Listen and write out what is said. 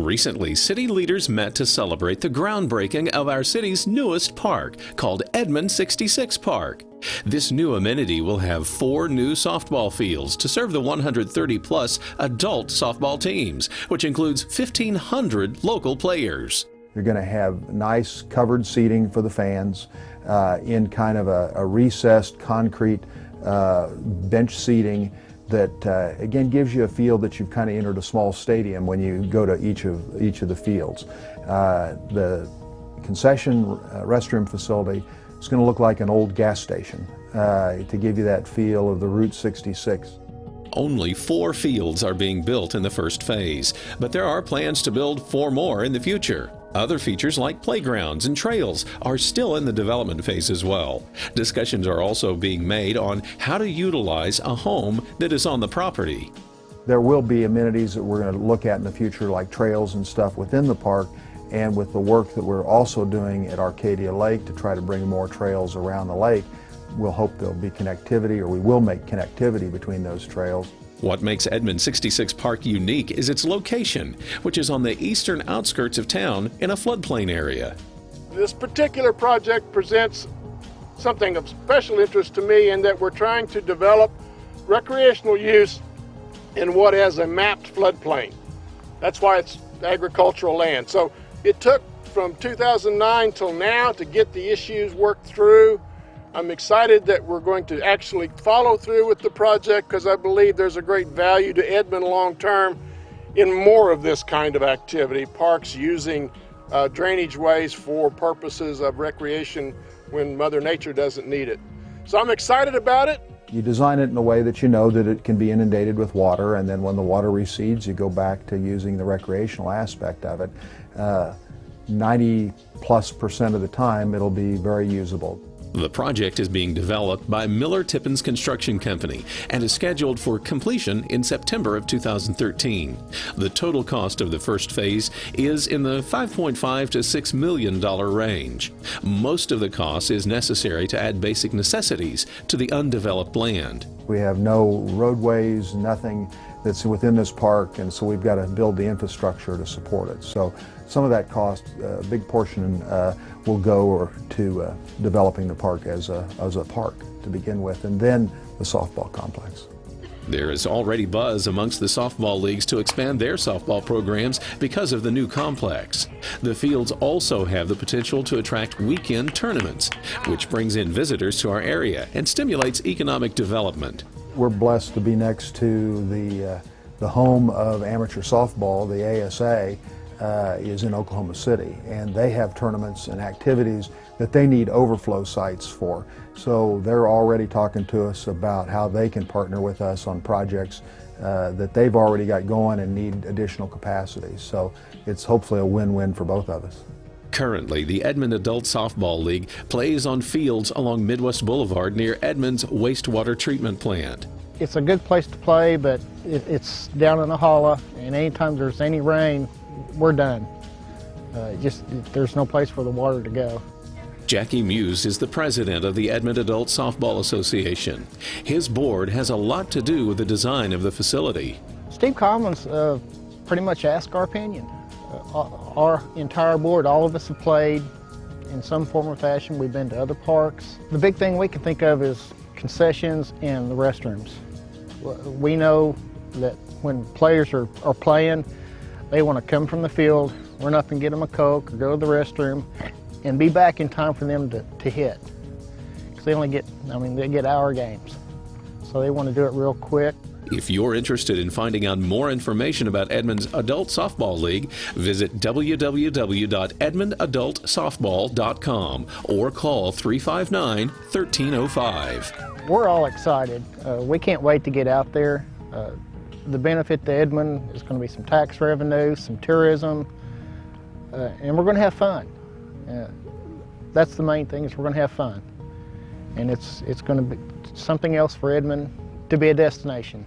Recently, city leaders met to celebrate the groundbreaking of our city's newest park, called Edmond 66 Park. This new amenity will have 4 new softball fields to serve the 130-plus adult softball teams, which includes 1,500 local players. You're going to have nice covered seating for the fans in kind of a recessed concrete bench seating that again gives you a feel that you've kind of entered a small stadium when you go to each of the fields. The concession restroom facility is going to look like an old gas station to give you that feel of the Route 66. Only 4 fields are being built in the first phase, but there are plans to build 4 more in the future. Other features like playgrounds and trails are still in the development phase as well. Discussions are also being made on how to utilize a home that is on the property. There will be amenities that we're going to look at in the future, like trails and stuff within the park, and with the work that we're also doing at Arcadia Lake to try to bring more trails around the lake, we'll hope there'll be connectivity, or we will make connectivity between those trails. What makes Edmond 66 Park unique is its location, which is on the eastern outskirts of town in a floodplain area. This particular project presents something of special interest to me in that we're trying to develop recreational use in what is a mapped floodplain. That's why it's agricultural land. So it took from 2009 till now to get the issues worked through. I'm excited that we're going to actually follow through with the project because I believe there's a great value to Edmond long term in more of this kind of activity, parks using drainage ways for purposes of recreation when Mother Nature doesn't need it. So I'm excited about it. You design it in a way that you know that it can be inundated with water, and then when the water recedes, you go back to using the recreational aspect of it. 90+% of the time, it'll be very usable. The project is being developed by Miller Tippins Construction Company and is scheduled for completion in September of 2013. The total cost of the first phase is in the $5.5 to $6 million range. Most of the cost is necessary to add basic necessities to the undeveloped land. We have no roadways, nothing that's within this park, and so we've got to build the infrastructure to support it. So some of that cost, a big portion, will go to developing the park as a park to begin with, and then the softball complex. There is already buzz amongst the softball leagues to expand their softball programs because of the new complex. The fields also have the potential to attract weekend tournaments, which brings in visitors to our area and stimulates economic development. We're blessed to be next to the home of amateur softball. The ASA is in Oklahoma City, and they have tournaments and activities that they need overflow sites for. So they're already talking to us about how they can partner with us on projects that they've already got going and need additional capacity. So it's hopefully a win-win for both of us. Currently, the Edmond Adult Softball League plays on fields along Midwest Boulevard near Edmond's wastewater treatment plant. It's a good place to play, but it's down in a hollow, and anytime there's any rain, we're done. There's no place for the water to go. JACKY MUSE is the president of the Edmond Adult Softball Association. His board has a lot to do with the design of the facility. Steve Collins pretty much asked our opinion. Our entire board, all of us have played in some form or fashion. We've been to other parks. The big thing we can think of is concessions and the restrooms. We know that when players are playing, they want to come from the field, run up and get them a Coke, or go to the restroom, and be back in time for them to hit. Because they only get, they get hour games. So they want to do it real quick. If you're interested in finding out more information about Edmond's Adult Softball League, visit www.edmondadultsoftball.com or call 359-1305. We're all excited. We can't wait to get out there. The benefit to Edmond is going to be some tax revenue, some tourism, and we're going to have fun. That's the main thing, is we're going to have fun. And it's going to be something else for Edmond to be a destination.